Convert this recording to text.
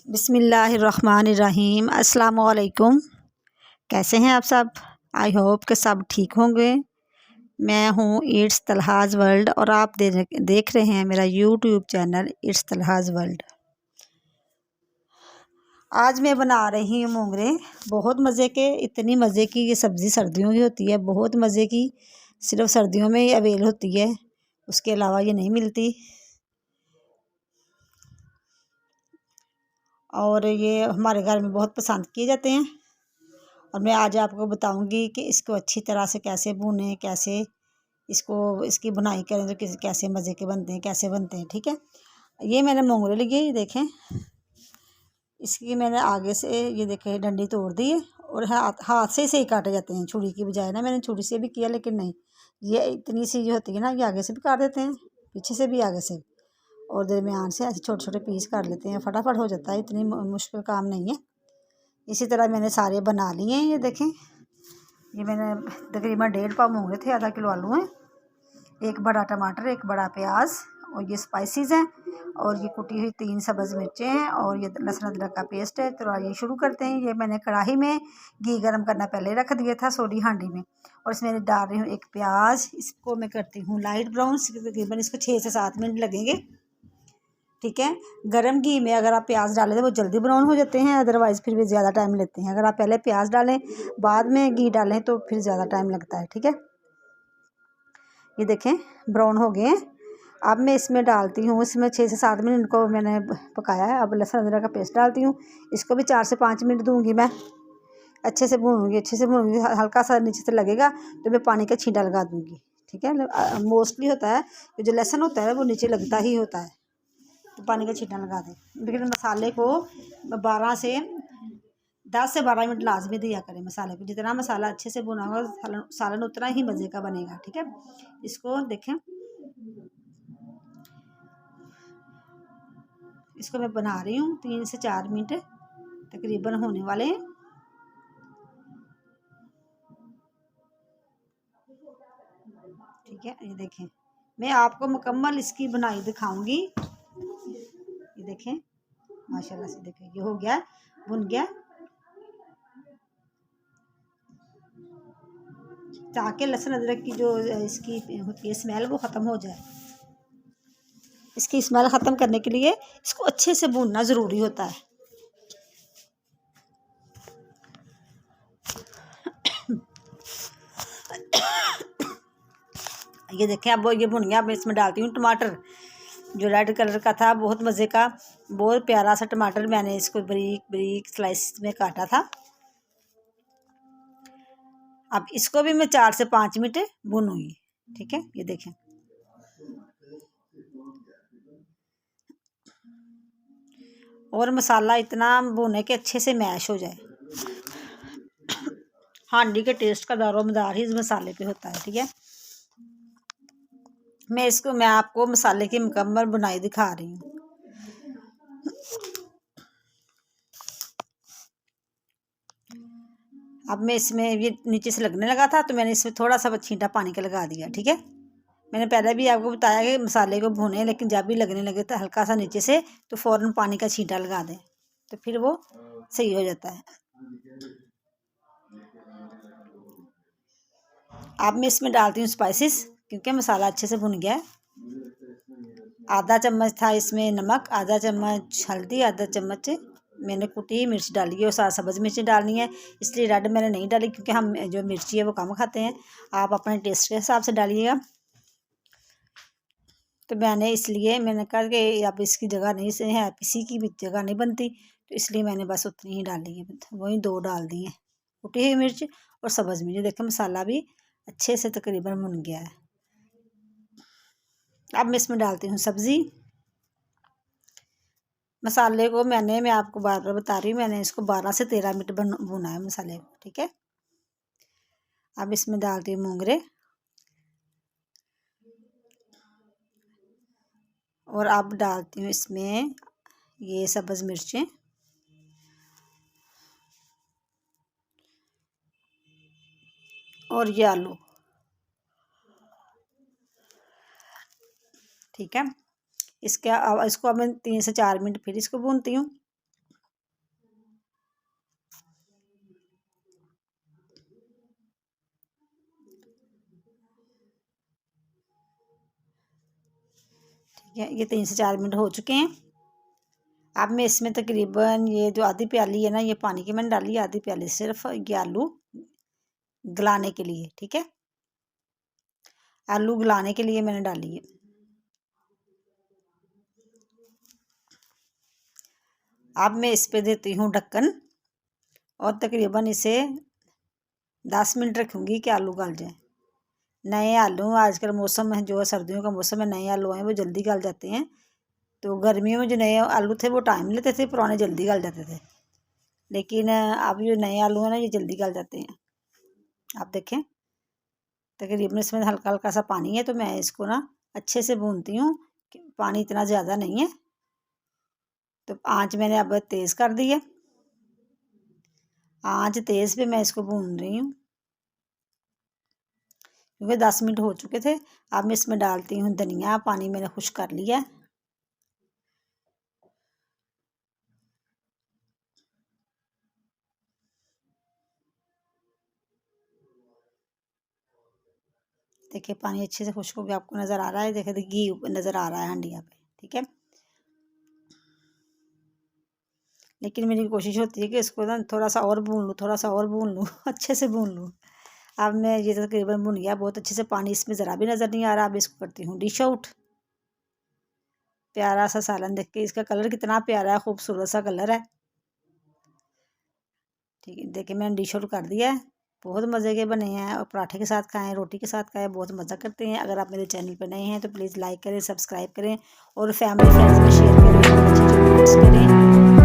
बिस्मिल्लाहिर्रहमानिर्रहीम। अस्सलाम वालेकुम। कैसे हैं आप सब? आई होप कि सब ठीक होंगे। मैं हूँ इट्स तलहाज़ वर्ल्ड और आप देख रहे हैं मेरा यूट्यूब चैनल इट्स तलहाज़ वर्ल्ड। आज मैं बना रही हूँ मोंगरे, बहुत मज़े के। इतनी मज़े की ये सब्ज़ी सर्दियों की होती है, बहुत मज़े की। सिर्फ सर्दियों में ही अवेल होती है, उसके अलावा ये नहीं मिलती। और ये हमारे घर में बहुत पसंद किए जाते हैं। और मैं आज आपको बताऊंगी कि इसको अच्छी तरह से कैसे भूनें, कैसे इसकी बुनाई करें तो कैसे मज़े के बनते हैं, कैसे बनते हैं। ठीक है, ये मैंने मोंगरे लिए, ये देखें। इसकी मैंने आगे से ये देखें डंडी तोड़ दी है और हाथ से ही काटे जाते हैं, छुरी की बजाय ना। मैंने छुरी से भी किया, लेकिन नहीं, ये इतनी सी जो होती है ना, ये आगे से भी काट देते हैं, पीछे से भी, आगे से, और दरमियान से ऐसे छोटे छोटे पीस कर लेते हैं। फटाफट हो जाता है, इतनी मुश्किल काम नहीं है। इसी तरह मैंने सारे बना लिए हैं। ये देखें, ये मैंने तकरीबन 1.5 पाव मोंगरे थे, आधा किलो आलू हैं, एक बड़ा टमाटर, एक बड़ा प्याज, और ये स्पाइसेस हैं, और ये कुटी हुई 3 सब्ज़ मिर्चें हैं, और ये लहसुन अदरक का पेस्ट है। तो ये शुरू करते हैं। ये मैंने कढ़ाई में घी गरम करना पहले रख दिया था, सोडी हांडी में, और इसमें डाल रही हूँ एक प्याज। इसको मैं करती हूँ लाइट ब्राउन, तकरीबन इसको 6 से 7 मिनट लगेंगे। ठीक है, गरम घी में अगर आप प्याज डालें तो वो जल्दी ब्राउन हो जाते हैं, अदरवाइज़ फिर भी ज़्यादा टाइम लेते हैं। अगर आप पहले प्याज डालें बाद में घी डालें तो फिर ज़्यादा टाइम लगता है। ठीक है, ये देखें ब्राउन हो गए हैं। अब मैं इसमें डालती हूँ, इसमें 6 से 7 मिनट इनको मैंने पकाया है। अब लहसुन अदरक का पेस्ट डालती हूँ, इसको भी 4 से 5 मिनट दूँगी मैं। अच्छे से भूनूँगी, हल्का सा नीचे से लगेगा तो मैं पानी का छींटा लगा दूँगी। ठीक है, मोस्टली होता है जो लहसुन होता है वो नीचे लगता ही होता है, तो पानी का छींटा लगा दें। लेकिन मसाले को 10 से 12 मिनट लाजमी दिया करें मसाले को। जितना मसाला अच्छे से भुना होगा सालन उतना ही मज़े का बनेगा। ठीक है, इसको देखें, इसको मैं बना रही हूँ 3 से 4 मिनट तकरीबन होने वाले हैं। ठीक है, ये देखें, मैं आपको मुकम्मल इसकी बुनाई दिखाऊंगी। ये देखें, माशाल्लाह से देखें, ये हो गया, बुन गया, ताकि लहसुन अदरक की जो इसकी होती है स्मेल वो ख़त्म हो जाए। इसकी स्मेल ख़त्म करने के लिए इसको अच्छे से भूनना ज़रूरी होता है। ये देखें, अब ये भुन गया। अब इसमें डालती हूँ टमाटर, जो रेड कलर का था, बहुत मज़े का, बहुत प्यारा सा टमाटर। मैंने इसको बारीक बारीक स्लाइस में काटा था। अब इसको भी मैं 4 से 5 मिनट भूनूंगी। ठीक है, ये देखें, और मसाला इतना भुने के अच्छे से मैश हो जाए। हांडी के टेस्ट का दारोमदार ही इस मसाले पे होता है। ठीक है, मैं आपको मसाले की मुकम्मल बुनाई दिखा रही हूँ। अब मैं इसमें ये नीचे से लगने लगा था तो मैंने इसमें थोड़ा सा छींटा पानी का लगा दिया। ठीक है, मैंने पहले भी आपको बताया कि मसाले को भूनें, लेकिन जब भी लगने लगे तो हल्का सा नीचे से तो फ़ौरन पानी का छींटा लगा दें, तो फिर वो सही हो जाता है। अब मैं इसमें डालती हूँ स्पाइसेस, क्योंकि मसाला अच्छे से भुन गया है। आधा चम्मच था इसमें नमक, आधा चम्मच हल्दी, आधा चम्मच मैंने कुटी मिर्च डाली है, और 7 सब्ज़ मिर्ची डालनी है। इसलिए रेड मैंने नहीं डाली, क्योंकि हम जो मिर्ची है वो कम खाते हैं। आप अपने टेस्ट के हिसाब से डालिएगा। तो मैंने कहा कि अब इसकी जगह नहीं से है, किसी की भी जगह नहीं बनती, तो इसलिए मैंने बस उतनी ही डाली है, वही 2 डाल दी है, कुटी हुई मिर्च और सब्ज़ मिर्च। देखिए मसाला भी अच्छे से तकरीबन भुन गया है। अब मैं इसमें डालती हूँ सब्ज़ी। मसाले को मैं आपको बार बार बता रही हूँ, मैंने इसको 12 से 13 मिनट भुना है मसाले को। ठीक है, अब इसमें डालती हूँ मोंगरे, और अब डालती हूँ इसमें ये सब्ज़ मिर्चें, और ये आलू। ठीक है, इसको अब मैं 3 से 4 मिनट फिर इसको भूनती हूँ। ये 3 से 4 मिनट हो चुके हैं। अब मैं इसमें तकरीबन ये जो आधी प्याली है ना, ये पानी की मैंने डाली, आधी प्याली सिर्फ ये आलू गलाने के लिए। ठीक है, आलू गलाने के लिए मैंने डाली है। अब मैं इस पे देती हूँ ढक्कन और तकरीबन इसे 10 मिनट रखूँगी कि आलू गल जाए। नए आलू आजकल मौसम है, जो सर्दियों का मौसम है, नए आलू हैं वो जल्दी गल जाते हैं। तो गर्मियों में जो नए आलू थे वो टाइम लेते थे, पुराने जल्दी गल जाते थे। लेकिन अब जो नए आलू हैं ना, ये जल्दी गल जाते हैं। आप देखें, तकरीबन इसमें हल्का हल्का सा पानी है, तो मैं इसको ना अच्छे से भूनती हूँ कि पानी इतना ज़्यादा नहीं है। तो आँच मैंने अब तेज़ कर दी है, आँच तेज़ पे मैं इसको भून रही हूँ क्योंकि 10 मिनट हो चुके थे। अब मैं इसमें डालती हूँ धनिया, पानी मैंने खुश कर लिया है। देखिए पानी अच्छे से खुश्क हो गया, आपको नज़र आ रहा है। देखिए घी नज़र आ रहा है हंडिया पे। ठीक है, लेकिन मेरी कोशिश होती है कि इसको ना थोड़ा सा और भून लूँ, थोड़ा सा और भून लूँ अच्छे से भून लूँ। अब मैं ये तकरीबन भुन गया बहुत अच्छे से, पानी इसमें ज़रा भी नज़र नहीं आ रहा। अब इसको करती हूँ डिश आउट। प्यारा सा सालन, देख के इसका कलर कितना प्यारा है, खूबसूरत सा कलर है। ठीक है, देखिए मैंने डिश आउट कर दिया है। बहुत मज़े के बने हैं और पराठे के साथ खाएं, रोटी के साथ खाएं, बहुत मज़ा करते हैं। अगर आप मेरे चैनल पर नए हैं तो प्लीज़ लाइक करें, सब्सक्राइब करें और फैमिली फ्रेंड्स में शेयर करें, अच्छे करें।